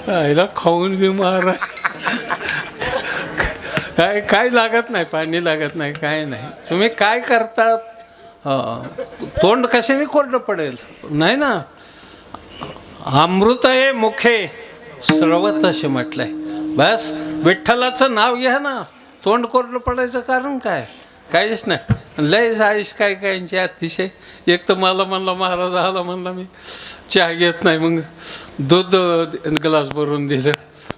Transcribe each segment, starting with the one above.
आईला खाऊन बी मारा. काय लागत नाही, पाणी लागत नाही, काय नाही. तुम्ही काय करतात? तोंड कशाने कोरडं पडेल? नाही ना. अमृत आहे मुखे सर्वत असे म्हटलंय. बस विठ्ठलाचं नाव घ्या ना, तोंड कोरडं पडायचं कारण काय? काहीच नाही. लय आयुष काय कायचे अतिशय. एक तर मला म्हणला महाराज आला, म्हणला मी चहा घेत नाही, मग दूध ग्लास भरून दिलं.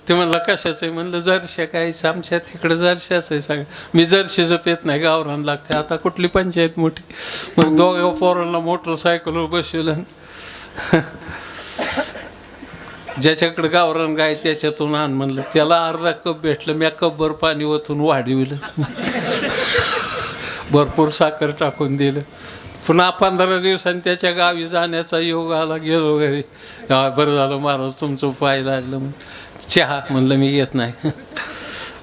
ते म्हणलं कशाचं आहे? म्हणलं जर्शी. काय आमच्या तिकडं जर्शाच आहे. सांग मी जर्शीचं पेत नाही, गावरान लागते. आता कुठली पंचायत मोठी. मग दोघं पोरांना मोटरसायकलवर बसवलं. ज्याच्याकडे गावरान गाय त्याच्यातून आण म्हणलं. त्याला अर्धा कप भेटलं, मी कपभर पाणी ओतून वाढविलं. भरपूर साखर टाकून दिलं. पुन्हा 15 दिवसांनी त्याच्या गावी जाण्याचा योग आला. गेलो घरी. बरं झालं महाराज तुमचं पाय लागलं. मग चहा म्हणलं मी घेत नाही.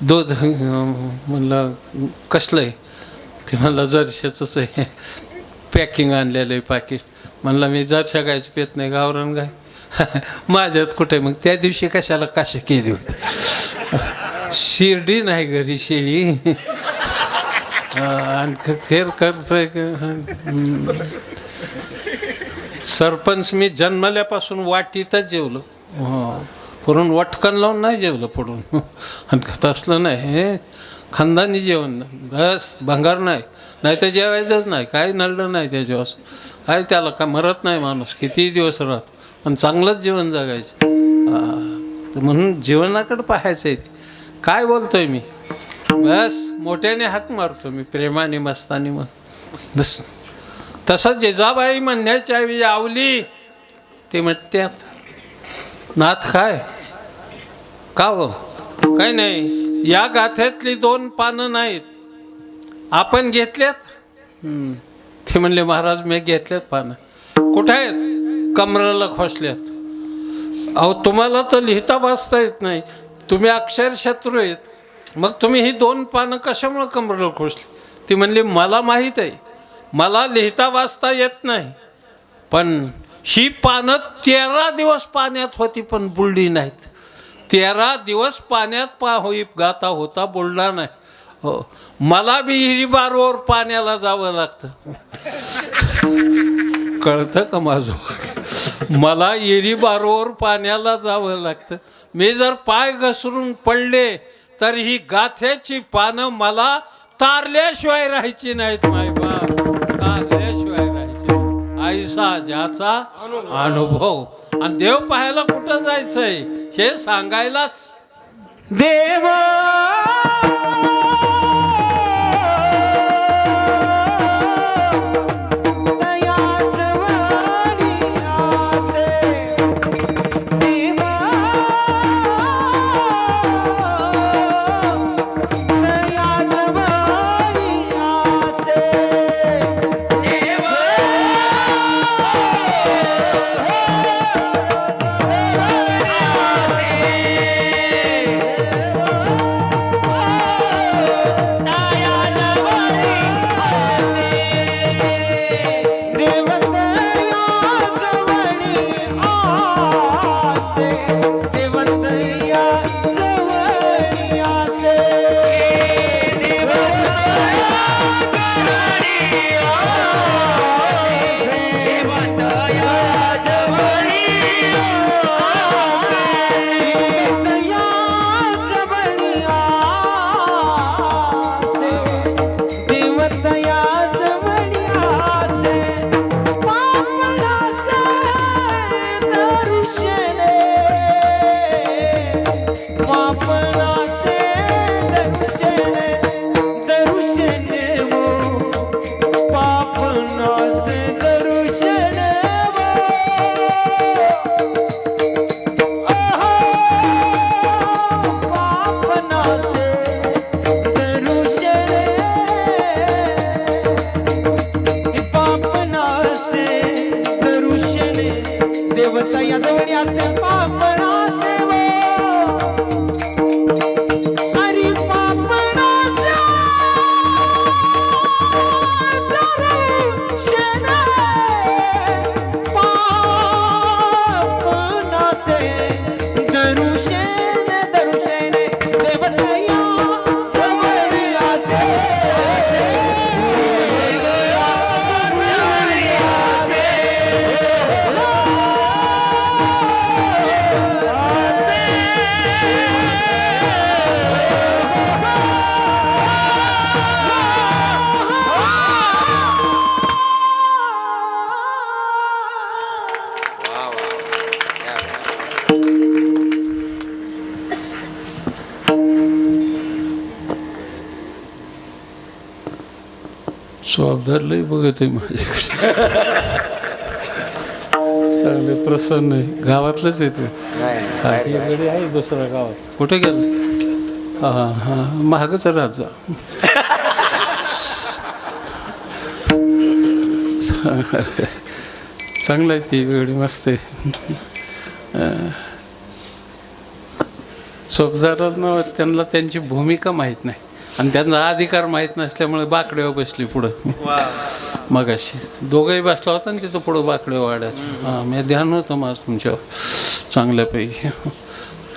दूध म्हणलं कसलं आहे? ते म्हणलं जर्शाचंच आहे, पॅकिंग आणलेलं आहे पाकिट. म्हणलं मी जर्शा गायचं पेत नाही, गावरान गाय. माझ्यात कुठे? मग त्या दिवशी कशाला काशी केली होती? शिर्डी नाही घरी, शेळी. आणि खेर करतोय. सरपंच मी जन्मल्यापासून वाटीतच जेवलो. पुरून वटकन लावून नाही जेवलं पुढून. आणि तसलं नाही, हे खानदानी जेवण. बस भंगार नाही, नाही तर जेवायचंच नाही. काही नडलं नाही त्याच्यावर. काय त्याला का मरत नाही माणूस, कितीही दिवस राहत. पण चांगलंच जीवन जगायचं. म्हणून जीवनाकडे पाहायचं आहे. काय बोलतोय मी? बस मोठ्याने हाक मारतो मी, प्रेमाने मस्तानी. मग बस तसंच जिजाबाई म्हणण्याच्या ऐवजी आवली ते म्हणतात. नाथ काय का हो? काय नाही. या गाथ्यातली 2 पानं नाहीत, आपण घेतल्यात. ते म्हणले महाराज मी घेतल्यात पानं. कुठं आहेत? कमरेला खोसल्यात. अहो तुम्हाला तर लिहिता वाचता येत नाही, तुम्ही अक्षरशत्रू आहेत. मग तुम्ही ही 2 पानं कशामुळे कमरेला खोसली? ती म्हणली मला माहीत आहे, मला लिहिता वाचता येत नाही, पण ही पानं 13 दिवस पाण्यात होती पण बुडली नाहीत. 13 दिवस पाण्यात होई गाता होता, बुडला नाही. हो, मला बी हिरीबारवर पाण्याला जावं लागतं. कळतं का माझं? मला हिरीबारवर पाण्याला जावं लागतं. मी जर पाय घसरून पडले तर ही गाथ्याची पानं मला तारल्याशिवाय राहायची नाहीत. मायबाप तारल्याशिवाय राहायची. आईसा ज्याचा अनुभव. आणि देव पाहायला कुठं जायचंय हे सांगायलाच देव धनुष स्वाबदार लई बघत आहे माझ्याकडे. चांगले प्रसन्न आहे. गावातलंच येते काशीकडे आहे दुसऱ्या गावात. कुठे गेलं? हां हां महागच राजा. चांगलं आहे ती वेगळी मस्त आहे. चोपदारांना त्यांना त्यांची भूमिका माहीत नाही आणि त्यांचा अधिकार माहीत नसल्यामुळे बाकड्यावर बसली पुढं. मगाशी दोघंही बसला होता आणि तिथं पुढं बाकडे वाढायचं. हां मी ध्यान होतं माझं तुमच्यावर चांगल्यापैकी.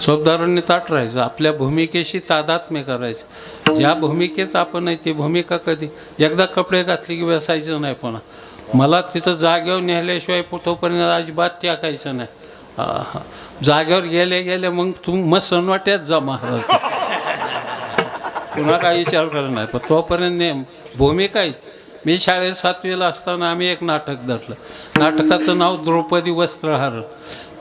चोपदारांनी ताट राहायचं, आपल्या भूमिकेशी तादात्म्य करायचं. ज्या भूमिकेत आपण आहे ती भूमिका कधी एकदा कपडे घातले की बसायचं नाही. पुन्हा मला तिथं जागेवर नेल्याशिवाय तोपर्यंत अजिबात टाकायचं नाही. हां जागेवर गेले गेले मग मग सणवाट्यात जा महाराज. पुन्हा काही विचार करत नाही. पण तोपर्यंत नेम भूमिका आहे. मी शाळेत 7वीला असताना आम्ही एक नाटक धरलं. नाटकाचं नाव द्रौपदी वस्त्रहार.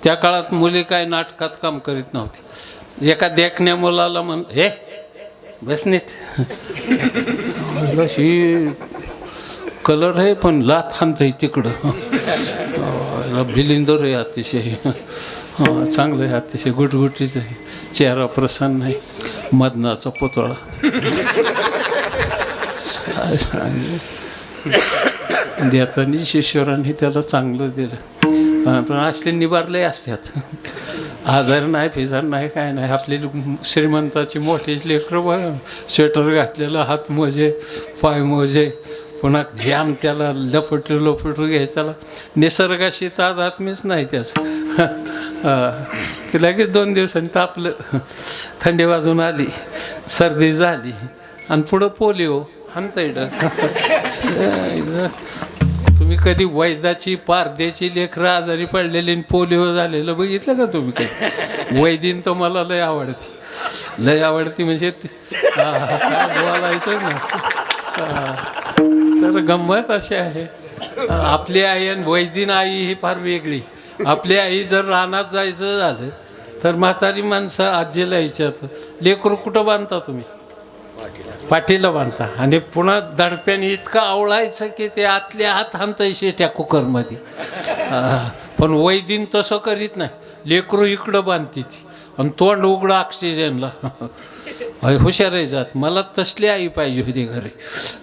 त्या काळात मुली काय नाटकात काम करीत नव्हती. एका देखण्या मुलाला हे बस नीट अशी कलर आहे पण लाथ हाणत आहे तिकडं. भिलिंदर आहे अतिशय. चांगलं आहे अतिशय गुटगुटीच आहे. चेहरा प्रसन्न आहे. मदनाचा पुतळा. देतानी शिष्यरांनी त्याला चांगलं दिलं. पण असले निबारले असतात. आजार नाही फिजार नाही काय नाही. आपली श्रीमंताची मोठीच लेकरं बघा स्वेटर घातलेलं, हात मोजे पाय मोजे, पुन्हा जाम त्याला लपटू लपटू घ्यायचं. त्याला निसर्गाशी तादात्म्यच नाही त्याचं. की लगेच 2 दिवसांनी तापलं, थंडी वाजून आली, सर्दी झाली आणि पुढं पोलिओ आणता येतं. तुम्ही कधी वैद्याची पारद्याची लेकरं आजारी पडलेली पोलिओ झालेलं बघितलं का तुम्ही? काही वैदीन तर मला लय आवडते. लय आवडती म्हणजे काय बोलायचं ना. तर गंमत अशी आहे. आपली आई आणि वैदीन आई ही फार वेगळी. आपली आई जर रानात जायचं झालं तर म्हातारी माणसं आजीला विचारतं, लेकरू कुठं बांधता तुम्ही? पाठीला बांधता. आणि पुन्हा दडप्याने इतकं आवळायचं की ते आतल्या हात हाणतायचे त्या कुकरमध्ये. पण वैदीन तसं करीत नाही. लेकरू इकडं बांधते ती आणि तोंड उघडं ऑक्सिजनला. हुशार आहे जात. मला तसली आई पाहिजे होती घरी.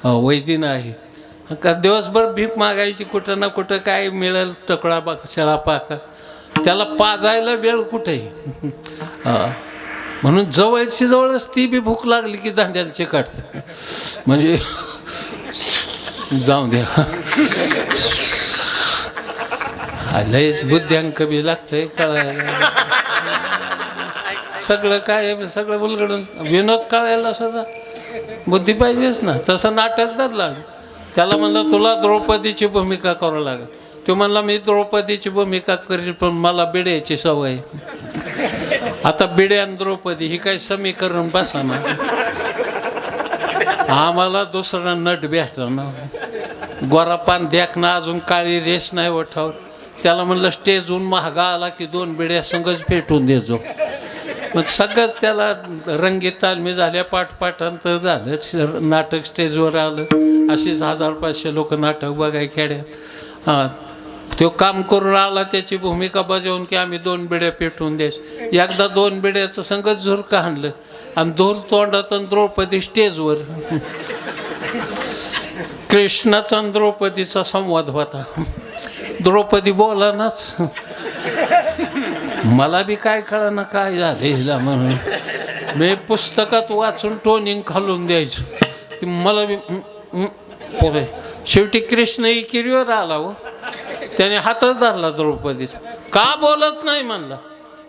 वैदीन आहे का दिवसभर भीक मागायची कुठं ना कुठं काय मिळेल टकळा पाका शेळा पाका. त्याला पाजायला वेळ कुठेही. म्हणून जवळची जवळच ती बी भूक लागली की दांड्याला चिकाटतं. म्हणजे जाऊ द्या. लयच बुद्ध्यांक बी लागतंय कळायला. सगळं काय सगळं उलगडून विनोद कळायला सुद्धा बुद्धी पाहिजेच ना. तसं नाटक धरलं. त्याला म्हणलं तुला द्रौपदीची भूमिका करावं लागेल. तो म्हणला मी द्रौपदीची भूमिका करील पण मला बिड्याची सवय. आता बिड्या आणि द्रौपदी ही काही समीकरण बसा ना. आम्हाला दुसरा नट भेटला ना. गोरापान देखना अजून काळी रेस नाही ओठावर. त्याला म्हणलं स्टेजहून महागा आला की 2 बिड्या संगच भेटून देजो. मग सगळंच त्याला रंगीत तालमी झाल्या. पाठपाठांतर झालं. नाटक स्टेजवर आलं. अशीच 1000-500 लोक नाटक बघाय खेड्यात. हां तो काम करून आला त्याची भूमिका बजावून की आम्ही 2 बिड्या पेटवून द्यायचो. एकदा 2 बिड्याचं संगच झुरका आणलं आणि धूर तोंडात आणि द्रौपदी स्टेजवर. कृष्णाचा आणि द्रौपदीचा संवाद होता. द्रौपदी बोलानाच. मला बी काय कळना काय झालं हिला म्हणून. मी पुस्तकात वाचून टोनिंग खालून द्यायचो. ती मला बी पुढे शेवटी कृष्ण इकिरीवर आला. व त्याने हातच धरला द्रौपदीचा. का बोलत नाही म्हणला.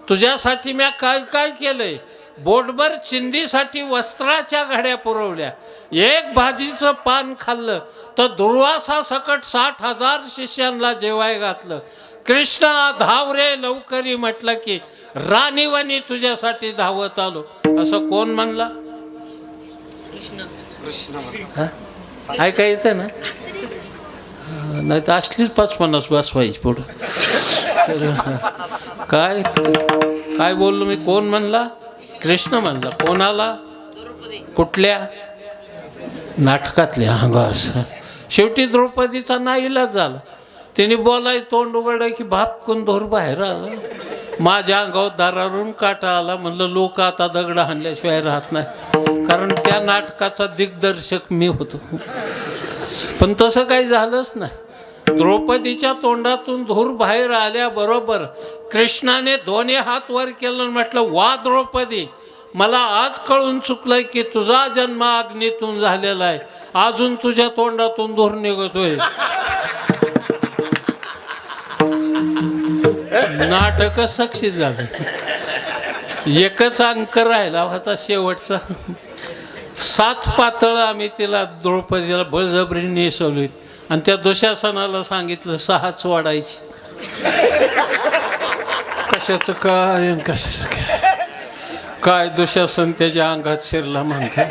तुझ्यासाठी मी काय काय केलंय. बोटभर चिंधीसाठी वस्त्राच्या घड्या पुरवल्या. एक भाजीचं पान खाल्लं तर दुर्वासा सकट 60,000 शिष्यांना जेवाय घातलं. कृष्णा धाव रे लवकरी म्हटलं की राणीवाणी तुझ्यासाठी धावत आलो. असं कोण म्हणला? ऐका येतं ना. नाही तर असलीच 50-50 बसवायची पुढं. काय काय बोललो मी? कोण म्हणला? कृष्ण म्हणला. कोणाला? कुठल्या नाटकातल्या? हा बस. शेवटी द्रौपदीचा नाईलाज झाला. तिने बोलाय तोंड उघडलं की भापकून धोर बाहेर आला. माझ्या अंगावर दारावरून काटा आला. म्हणलं लोक आता दगड हाणल्याशिवाय राहत नाही, कारण त्या नाटकाचा दिग्दर्शक मी होतो. पण तसं काही झालंच नाही. द्रौपदीच्या तोंडातून धूर बाहेर आल्याबरोबर कृष्णाने दोन्ही हात वर केलं, म्हटलं वा द्रौपदी, मला आज कळून चुकलंय की तुझा जन्म अग्नीतून झालेला आहे, अजून तुझ्या तोंडातून धूर निघतोय. नाटक सक्सेस झालं. एकच अंक राहिला होता शेवटचा. 7 पातळ आम्ही तिला द्रौपदीला बळजबरीने नेसवली आणि त्या दुशासनाला सांगितलं 6च वाढायची. कशाचं काय कशाचं काय दुशासन त्याच्या अंगात शिरला म्हणतात.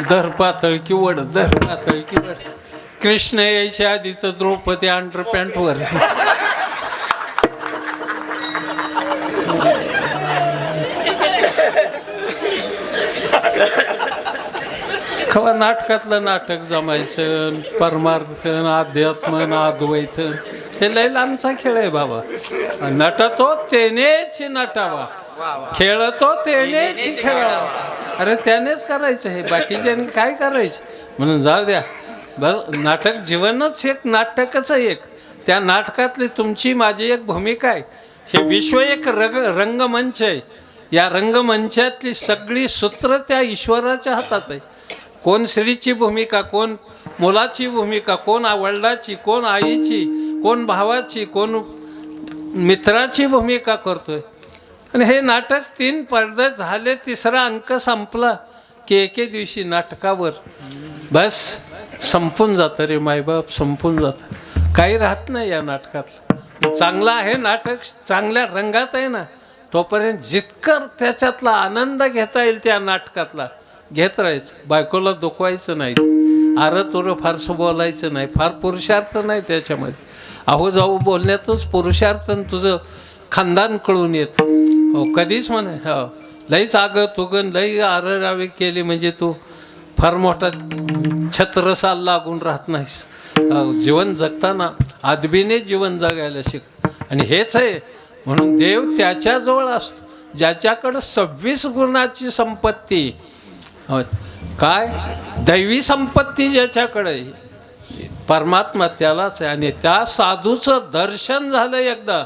दर पातळ की वड, दर पातळ की वड. कृष्ण यायच्या आधी तर द्रौपदी अंडरपॅन्टवर. खवा नाटकातलं नाटक जमायचं. परमार्थ, अध्यात्म, अद्वैत, हे लय लांबचा खेळ आहे बाबा. नटतो तेनेच नटावा, खेळतो तेनेच खेळावा. अरे त्यानेच करायचं हे, बाकीच्यांनी काय करायचं? म्हणून जाऊ द्या बस. नाटक जीवनच एक नाटकच आहे एक. त्या नाटकातली तुमची माझी एक भूमिका आहे. हे विश्व एक रंगमंच आहे. या रंगमंचातली सगळी सूत्र त्या ईश्वराच्या हातात आहे. कोण स्त्रीची भूमिका, कोण मुलाची भूमिका, कोण वडिलाची, कोण आईची, कोण भावाची, कोण मित्राची भूमिका करतोय. आणि हे नाटक 3 पडदे झाले, 3रा अंक संपला की एके दिवशी नाटकावर बस संपून जातं रे मायबाप, संपून जातं. काही राहत नाही या नाटकातलं. चांगलं आहे नाटक, चांगल्या रंगात आहे ना, तोपर्यंत जितकं त्याच्यातला आनंद घेता येईल त्या नाटकातला घेत राहायचं. बायकोला दुखवायचं नाही, आरं तुरं फारसं बोलायचं नाही, फार पुरुषार्थ नाही त्याच्यामध्ये. अहो जाऊ बोलण्यातच पुरुषार्थ तुझं खानदान कळून येतं. हो कधीच म्हणे हो लईच आगं तुगन लई आररावी केली म्हणजे तू फार मोठा छत्रसाल लागून राहत नाहीस. जीवन जगताना आदबीने जीवन जगायला शिक. आणि हेच आहे म्हणून देव त्याच्याजवळ असतो ज्याच्याकडं 26 गुणाची संपत्ती. काय दैवी संपत्ती ज्याच्याकडे, परमात्मा त्यालाच आहे. आणि त्या साधूचं दर्शन झालं एकदा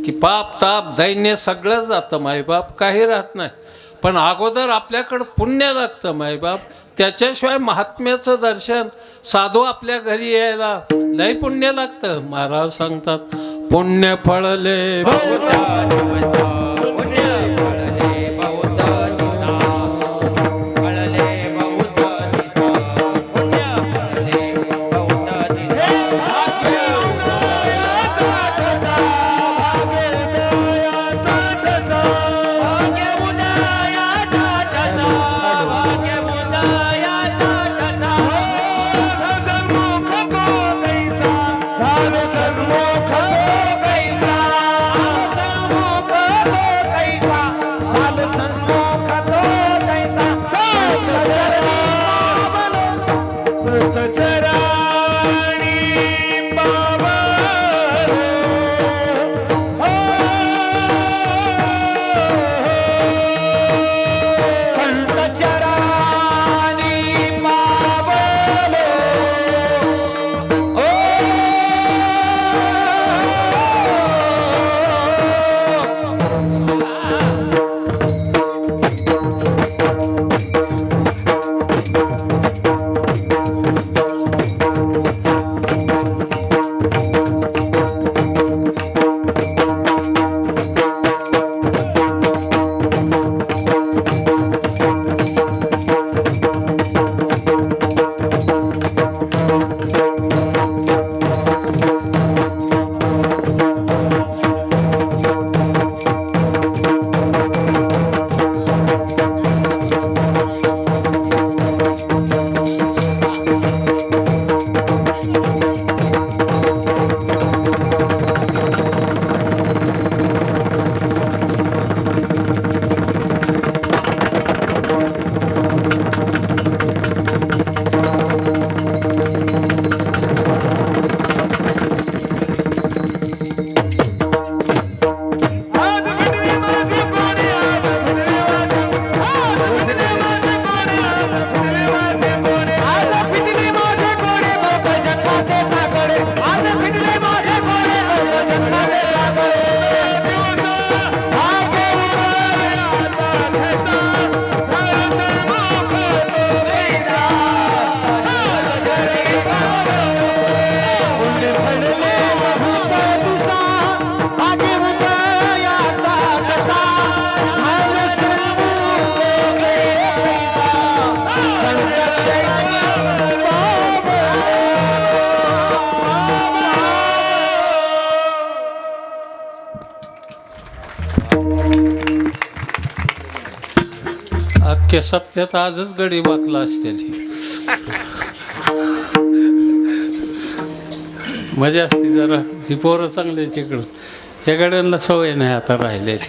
की पाप ताप दैन्य सगळं जातं मायबाप, काही राहत नाही. पण अगोदर आपल्याकडं पुण्य लागतं मायबाप, त्याच्याशिवाय महात्म्याचं दर्शन, साधू आपल्या घरी यायला लय पुण्य लागतं. महाराज सांगतात पुण्य फळले अख्ख्या सप्त्यात आजच गडी वाकला असते. मजा असते जरा. ही पोरं चांगली तिकडं. या गाड्यांना सवय नाही आता राहिलेली.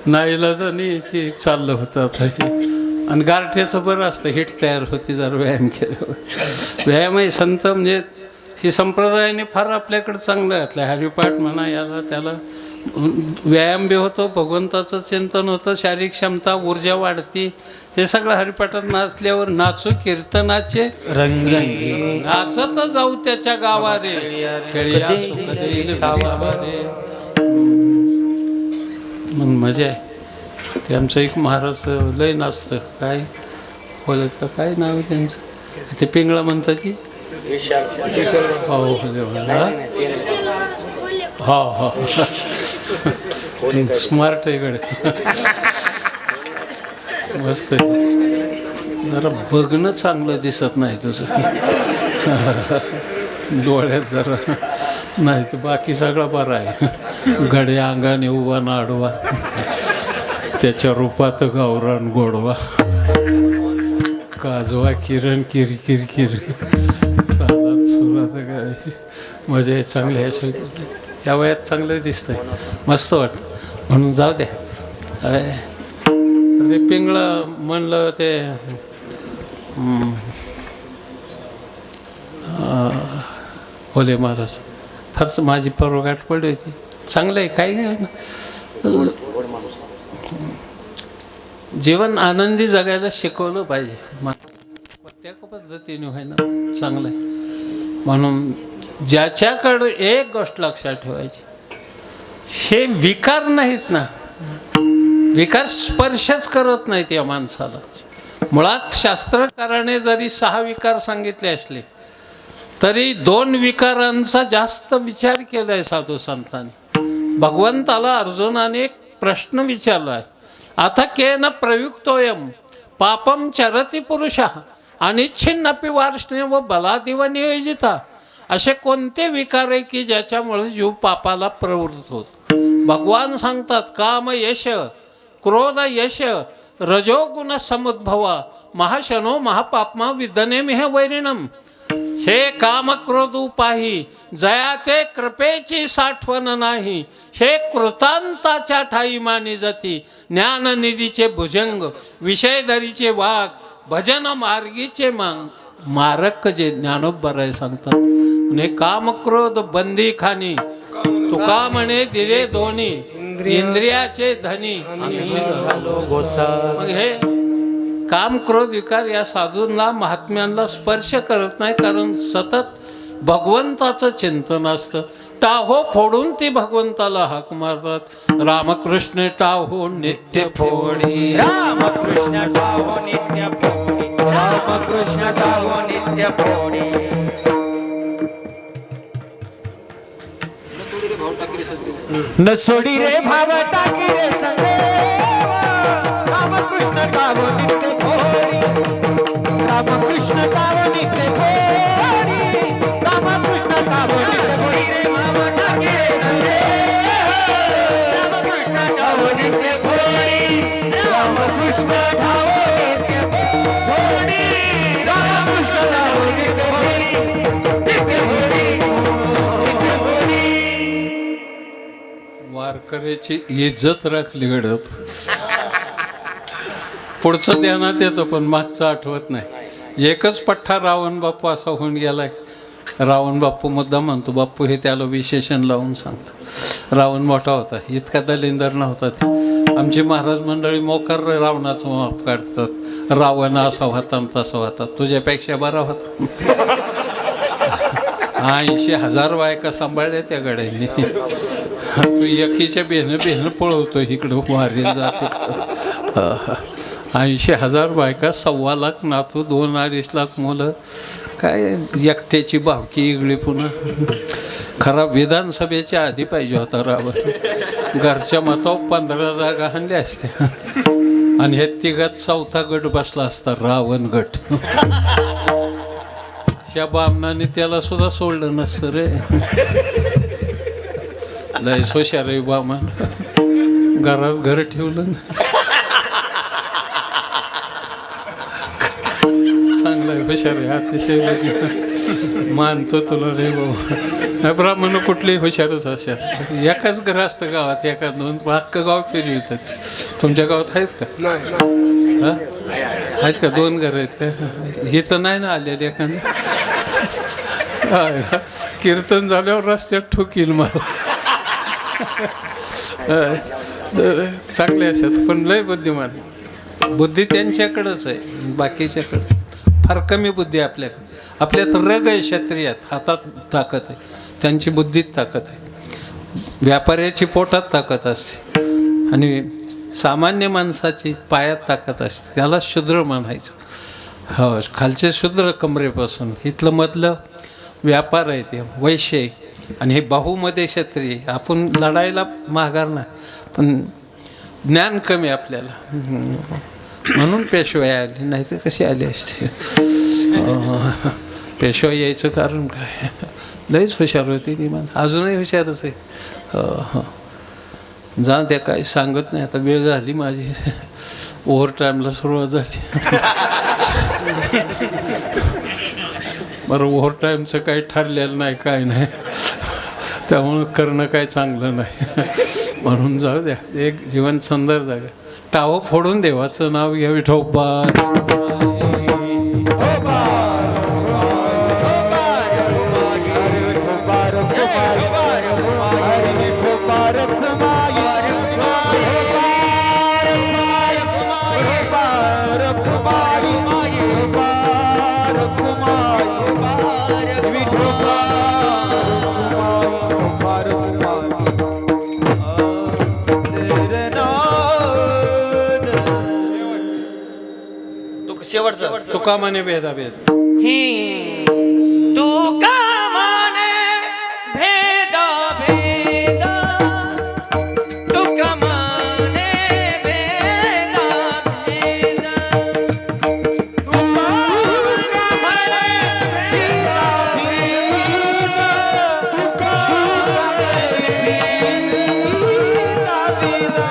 नाईलाजाने ते चाललं होतं आता हे. आणि गारठ्याचं बरं असतं, हिट तयार होती जर व्यायाम केल्यावर. व्यायामही संत म्हणजे ही संप्रदायाने फार आपल्याकडं चांगलं घातलं. हरिपाठ म्हणा, याला त्याला व्यायाम बी होतो, भगवंताचं चिंतन होतं, शारीरिक क्षमता, ऊर्जा वाढती. हे सगळं हरिपाठात नाचल्यावर नाचू कीर्तनाचे रंगी, नाचत जाऊ त्याच्या गावारे, खेळिया सुख देईल विसावारे. मग मजा आहे. ते आमचं एक महाराज लय नाचतं. काय बोलत का, काय नाव आहे त्यांचं, ते पिंगळा म्हणतात की हो हो स्मार्ट आहे इकडे. मस्त आहे. जरा बघणं चांगलं दिसत नाही तुझं डोळ्यात जरा, नाही तर बाकी सगळं बरं आहे. गड्या अंगाने उभा ना आडवा, त्याच्या रूपात गावरान गोडवा, काजवा किरण किर किर किर, तालात सुरात काय मजा आहे. चांगली आहे. या वयात चांगलं दिसतंय, मस्त वाटतं. म्हणून जाऊ द्या. ते पिंगळं म्हणलं ते भोले महाराज फारच माझी परवगाठ पडली होती. चांगलं आहे, काही नाही. जीवन आनंदी जगायला शिकवलं पाहिजे. प्रत्येक पद्धतीने व्हायला चांगलं आहे. म्हणून ज्याच्याकडं एक गोष्ट लक्षात ठेवायची, हे विकार नाहीत ना, विकार स्पर्शच करत नाहीत या माणसाला. मुळात शास्त्रकाराने जरी 6 विकार सांगितले असले तरी 2 विकारांचा जास्त विचार केलाय साधू संतांनी. भगवंताला अर्जुनाने एक प्रश्न विचारला आहे, अथ केन प्रयुक्तोयम पापम चरति पुरुषः अनिच्छिन्नपि वार्ष्णेय बलादिव नियोजिता. असे कोणते विकार आहे की ज्याच्यामुळे जीव पापाला प्रवृत्त होतो. भगवान सांगतात, काम यश, क्रोध यश, रजोगुण समुद्भवा, महाशनो महापापमा विदने मिह वैरिणम. हे काम क्रोध उपाही, जया ते कृपेची साठवण नाही. हे कृतांताच्या ठाई मानी जाती, ज्ञाननिधीचे भुजंग, विषयधरीचे वाघ, भजन मार्गीचे मारक जे ज्ञानोबराय सांगतात. म्हणजे काम क्रोध बंदी खानी, तुका म्हणे दिले दोन्ही, इंद्रियाचे धनी. मग हे काम क्रोध विकार या साधूंना महात्म्यांना स्पर्श करत नाही, कारण सतत भगवंताचं चिंतन असतं. टाहो फोडून ती भगवंताला हाक मारतात. रामकृष्ण टाहो नित्य फोडी, रामकृष्ण टाहो नित्य फोडी, रामकृष्ण टाहो नित्य फोडी. न सोडी रे भाव टाकी रे संदेव, रामकृष्ण टाहो नित्य फोडी, रामकृष्ण टाहो नित्य फोडी, रामकृष्ण टाहो नित्य फोडी रे भाव टाकी रे संदेव, रामकृष्ण टाहो नित्य फोडी, रामकृष्ण टाहो नित्य फोडी, रामकृष्ण टाहो नित्य फोडी, नित्य फोडी. वारकऱ्याची इज्जत राखली घडत. पुढचं ध्यानात येतं पण मागचं आठवत नाही. एकच पठ्ठा रावण बाप्पू असा होऊन गेलाय. रावण बाप्पू मुद्दा म्हणतो, बाप्पू हे त्याला विशेषण लावून सांगतो. रावण मोठा होता, इतका दलिंदर नव्हता. ते आमची महाराज मंडळी मोकार रावणाचं माप काढतात. रावण असा होता आणि तसा होता, तुझ्यापेक्षा बरा होता. 80,000 बायका सांभाळल्या त्या गड्यांनी. तू एकीच्या बेहनं पळवतो इकडं वारीला जाते. 80,000 बायका, 1.25 लाख नातू, 2-2.5 लाख मुलं. काय एकट्याची भावकी इगळी पुन्हा. खरा विधानसभेच्या आधी पाहिजे होता रावण. घरच्या मतावर 15 जागा आणल्या असत्या आणि हे तिघात 4था गट बसला असता, रावण गट. त्या बामणाने त्याला सुद्धा सोडलं नसतं रे. लय हुशार आहे बामा, घरात घर ठेवलं ना. चांगलं आहे, हुशार आहे, अतिशय मानतो तुला रे बाबा. ब्राह्मण कुठलेही हुशारच अशात. एकाच घर असतं गावात, एका दोन अख्खं गाव फिरवितात. तुमच्या गावात आहेत का? हा आहेत का? 2 घर आहेत का? हे तर नाही ना आलेले एखादं. कीर्तन झाल्यावर रस्त्यात ठोकील मला. चांगले असतात पण लय बुद्धिमान. बुद्धी त्यांच्याकडंच आहे, बाकीच्याकडं फार कमी बुद्धी आपल्याकडे. आपल्यात रग आहे, क्षत्रियात हातात ताकद आहे, त्यांची बुद्धीत ताकद आहे. व्यापाऱ्याची पोटात ताकद असते आणि सामान्य माणसाची पायात ताकद असते. त्याला शूद्र म्हणायचं. हो, खालचे शूद्र कमरेपासून, इथलं मधलं व्यापार आहे, ते वैश्य आहे. आणि हे बाहूमध्ये क्षत्रिय. आपण लढायला माघार नाही, पण ज्ञान कमी आपल्याला, म्हणून पेशवाई आली, नाही तर कशी आली असते. पेशवाई यायचं कारण काय? लईच हुशार होती ती माणसं, अजूनही हुशारच आहे. जा त्या काही सांगत नाही. आता वेळ झाली माझी, ओव्हर टाईमला सुरुवात झाली. बरं, ओव्हर टाईमचं काही ठरलेलं नाही, काय नाही, त्यामुळं करणं काय चांगलं नाही. म्हणून जाऊ द्या, एक जीवन सुंदर जागा. टावं फोडून देवाचं नाव घ्या. विठोबा शेवटचं तुका म्हणे भेदाभेद. तू का माने भेदा भेद, तू का माने भेदा भेद, तू का माने भेदा भेद, तू का माने भेदा भेद,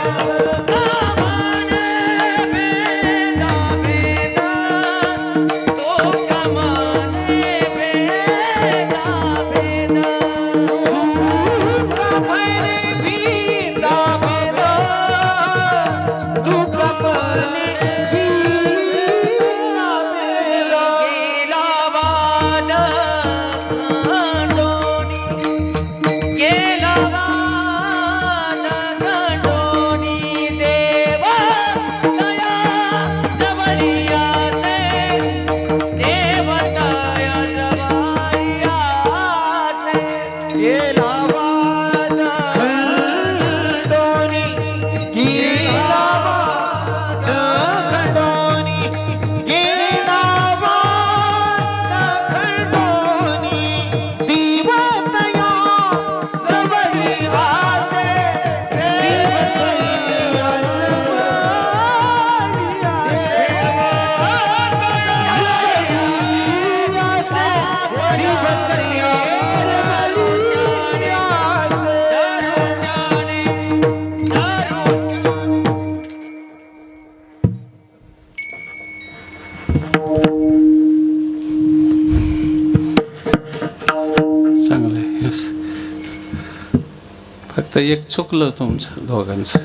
फक्त एक चुकलं तुमचं दोघांचं.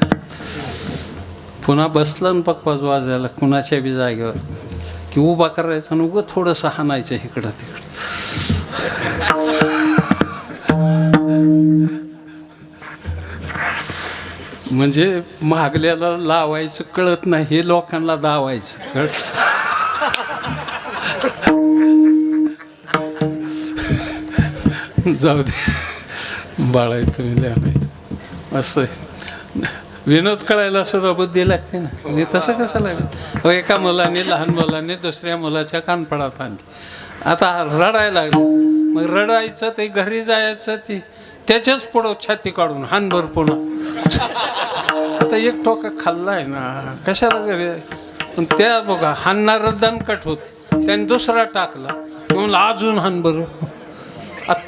पुन्हा बसलं ना पक्वाज वाजायला कुणाच्या बी जागेवर, की उभा करायचं आणि उगं थोडंसं हाणायचं इकडं तिकडं. म्हणजे मागल्याला लावायचं कळत नाही, हे लोकांना दावायचं कळत. जाऊ दे, बाळा तुम्ही लिहा नाही असं विनोद कळायला सुद्धा बुद्धी लागते ना. म्हणजे तसं कसं लागलं. एका मुलाने, लहान मुलाने दुसऱ्या मुलाच्या कानपडात आणली. आता रडायला लागलं, मग रडायचं ते घरी जायचं, ते त्याच्याच पुढं छाती काढून हानभर पुन्हा. आता एक टोका खाल्लाय ना, कशाला घरी. पण त्या बघा हाणणारं दणकट होत, त्याने दुसरा टाकला, म्हणून अजून हानभर.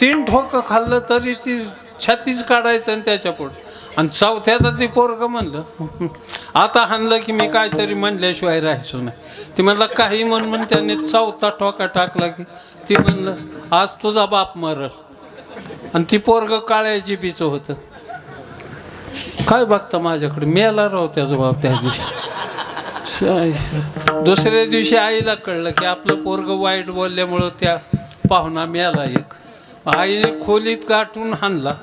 3 ठोकं खाल्लं तरी ती छातीच काढायचं आणि त्याच्या पुढं. आणि चौथ्यात ते पोरगं म्हणलं आता हाणलं की मी काहीतरी म्हणल्याशिवाय राहायचो नाही. ती म्हणलं काही म्हणून त्याने चौथा ठोका टाकला की ती म्हणलं आज तुझा बाप मरल. आणि ती पोरगं काळ्या जिबीचं होतं. काय बघता माझ्याकडे, मेला राव त्याचा बाप त्या दिवशी. दुसऱ्या दिवशी आईला कळलं की आपलं पोरगं वाईट बोलल्यामुळं त्या पाहुणा मेला एक. आईने खोलीत गाठून हाणला.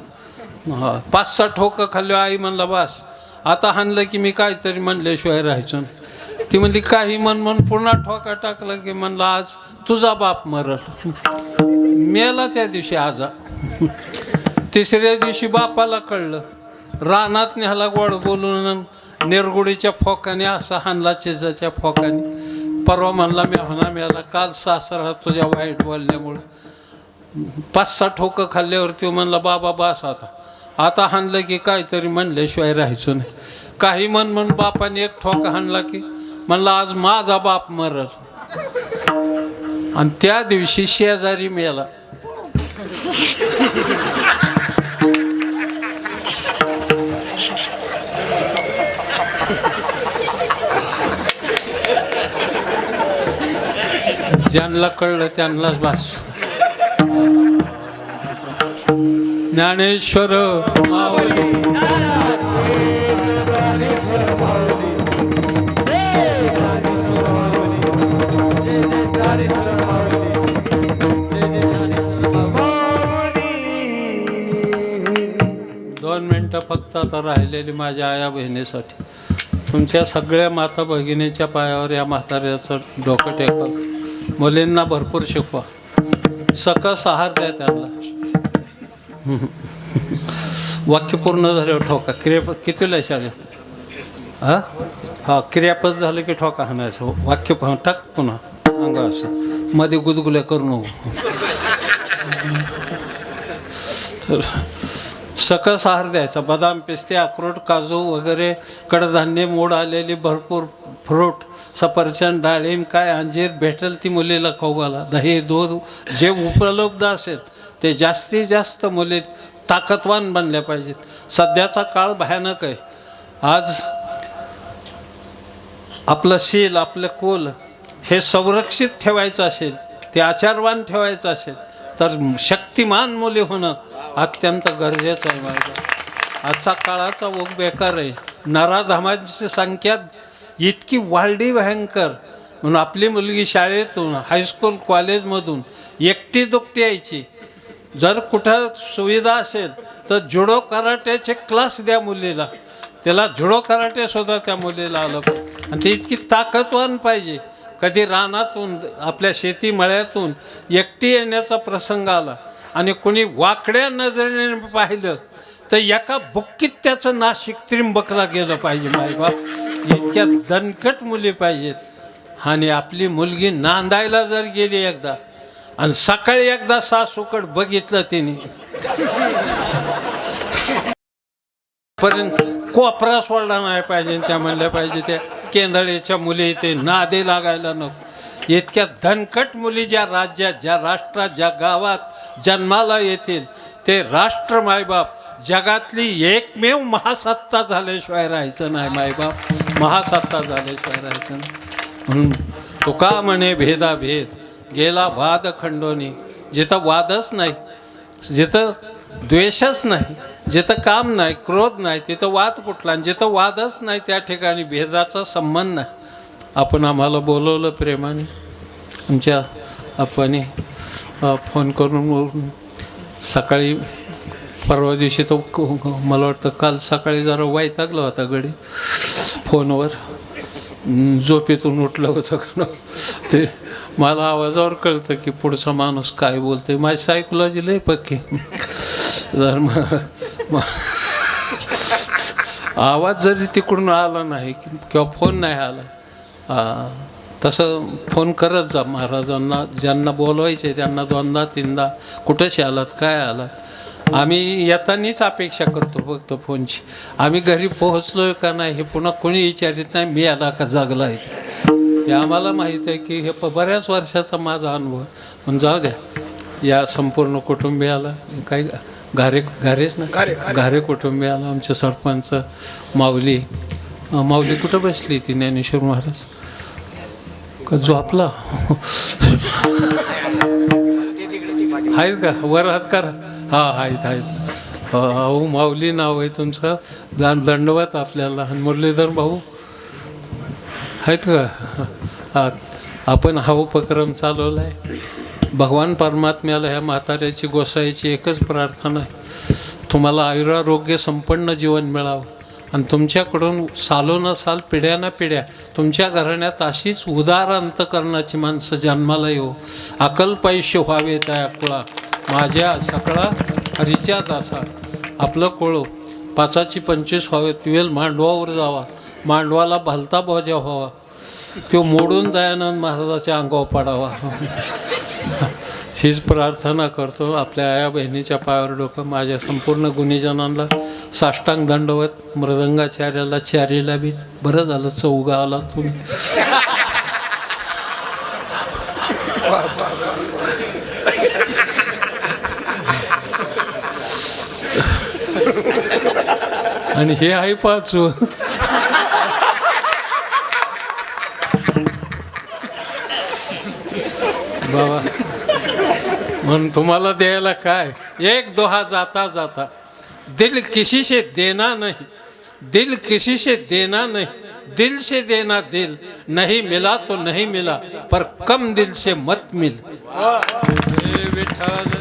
5-6 ठोकं खाल्ले. आई म्हणला बस आता हाणलं की मी काहीतरी म्हणल्याशिवाय राहायचो. ती म्हणली काही म्हणून पुन्हा ठोका टाकला की म्हणलं आज तुझा बाप मरल. मेला त्या दिवशी आजा. तिसऱ्या दिवशी बापाला कळलं. रानात न्याला गोड बोलून निरगुडीच्या फोकाने असा हाणला चिजाच्या फोकाने. परवा म्हणला मेहना मेला काल सासरा तुझ्या वाईट बोलण्यामुळं. 5-6 ठोकं खाल्ल्यावरती म्हणला बाबा बास आता हाणलं की काहीतरी म्हणल्याशिवाय राहायचो नाही. काही म्हणून बापाने एक ठोका हाणला की म्हणला आज माझा बाप मरल. आणि त्या दिवशी शेजारी मेला. ज्यांना कळलं त्यांनाच बास. ज्ञानेश्वर माऊली दोन मिनटं फक्त आता राहिलेली माझ्या आया बहिणीसाठी. तुमच्या सगळ्या माता भगिनीच्या पायावर या म्हाताऱ्याचं डोकं टेका. मुलींना भरपूर शिकवा. सकस आहार द्या त्यांना. वाक्य पूर्ण झाल्यावर ठोका. क्रियापद कितीला शाळेत हा क्रियापद झालं की ठोका हाणायचं. वाक्य टाक पुन्हा अंग असं मध्ये गुदगुल्या करू नको. तर सकस आहार द्यायचा. बदाम पिस्ते अक्रोड काजू वगैरे कडधान्य मोड आलेली भरपूर फ्रूट सफरचंद डाळिंब काय अंजीर भेटेल ती मुलीला खाऊ घाला. दही दूध जे उपलब्ध असेल ते जास्तीत जास्त मुली ताकदवान बनल्या पाहिजेत. सध्याचा काळ भयानक आहे. आज आपलं शील आपलं कुल हे संरक्षित ठेवायचं असेल, ते आचारवान ठेवायचं असेल तर शक्तिमान मुली होणं अत्यंत गरजेचं आहे. माझा आजचा काळाचा ओघ बेकार आहे. नराधमांची संख्या इतकी वाढली भयंकर. म्हणून आपली मुलगी शाळेतून हायस्कूल कॉलेजमधून एकटी दुकटी यायची. जर कुठं सुविधा असेल तर जुडो कराटेचे क्लास द्या मुलीला. त्याला जुडो कराटेसुद्धा त्या मुलीला आलं पाहिजे. आणि ती इतकी ताकदवान पाहिजे. कधी रानातून आपल्या शेतीमळ्यातून एकटी येण्याचा प्रसंग आला आणि कोणी वाकड्या नजरेने पाहिलं तर एका बुक्कीत त्याचं नाशिक त्रिंबकला गेलं पाहिजे. मायबाप इतक्या दणकट मुली पाहिजेत. आणि आपली मुलगी नांदायला जर गेली एकदा आणि सकाळी एकदा सासूकड बघितलं तिने पर्यंत कोपरा सोडला नाही पाहिजे. त्या म्हणल्या पाहिजे त्या केंदळीच्या मुली ते नादे लागायला नको. इतक्या धनकट मुली ज्या राज्यात ज्या राष्ट्रात ज्या गावात जन्माला येतील ते राष्ट्र मायबाप जगातली एकमेव महासत्ता झाल्याशिवाय राहायचं नाही. मायबाप महासत्ता झाल्याशिवाय राहायचं नाही. म्हणून तुका म्हणे भेदाभेद गेला वाद खंडोनी. जिथं वादच नाही, जिथं द्वेषच नाही, जिथं काम नाही क्रोध नाही तिथं वाद कुठला. आणि जिथं वादच नाही त्या ठिकाणी भेदाचा संबंध नाही. आपण आम्हाला बोलवलं प्रेमाने. आमच्या आपाने फोन करून सकाळी परवा दिवशी तो मला वाटतं काल सकाळी जरा वैतागला होता गडी फोनवर. झोपेतून उठलं होतं का ते मला आवाजावर कळतं की पुढचा माणूस काय बोलतोय. माझी सायकोलॉजी लय पक्की. जर आवाज जरी तिकडून आला नाही किंवा फोन नाही आला तसं फोन करत जा महाराजांना. ज्यांना बोलवायचे त्यांना 2दा-3दा कुठंशी आलात काय आलात. आम्ही येतानीच अपेक्षा करतो फक्त फोनची. आम्ही घरी पोहोचलोय का नाही हे पुन्हा कोणी विचारित नाही. मी आला का जागला आहे हे आम्हाला माहीत आहे की हे बऱ्याच वर्षाचा माझा अनुभव. पण जाऊ द्या या संपूर्ण कुटुंबियाला काही घारेच ना घारे कुटुंबियाला आमचे सरपंच माऊली माऊली कुठं बसली ती ज्ञानेश्वर महाराज का झोपला आहेत का वर हात करा हा आहेत अहो माऊली नाव आहे तुमचं दंडवत आपल्याला आणि मुरलीधर भाऊ आहेत का आपण हा उपक्रम चालवला आहे भगवान परमात्म्याला ह्या म्हाताऱ्याची गोसाईची एकच प्रार्थना आहे तुम्हाला आयुरारोग्य संपन्न जीवन मिळावं आणि तुमच्याकडून सालोन साल पिढ्याना पिढ्या तुमच्या घराण्यात अशीच उदार अंतकरणाची माणसं जन्माला येऊ अकल्पैश्य व्हावे त्या कुळा माझ्या सगळा हरीच्या दासा आपलं कोळो 5ची 25 व्हावेत वेल मांडवावर जावा मांडवाला भलता बोजा व्हावा तो मोडून दयानंद महाराजाच्या अंगावर पडावा हीच प्रार्थना करतो आपल्या आया बहिणीच्या पायावर डोकं माझ्या संपूर्ण गुणीजनांना साष्टांग दंडवत मृदंगाचार्याला चारीला बी बरं झालं चौगा आला तुम्ही आणि हे आहे पाचू बाबा म्हणून तुम्हाला द्यायला काय एक दोहा जाता जाता दिल किसी से देना नहीं दिल किसी से देना नहीं दिल से देना दिल नहीं मिला तो नहीं मिला पर कम दिल से मत मिल विठ्ठल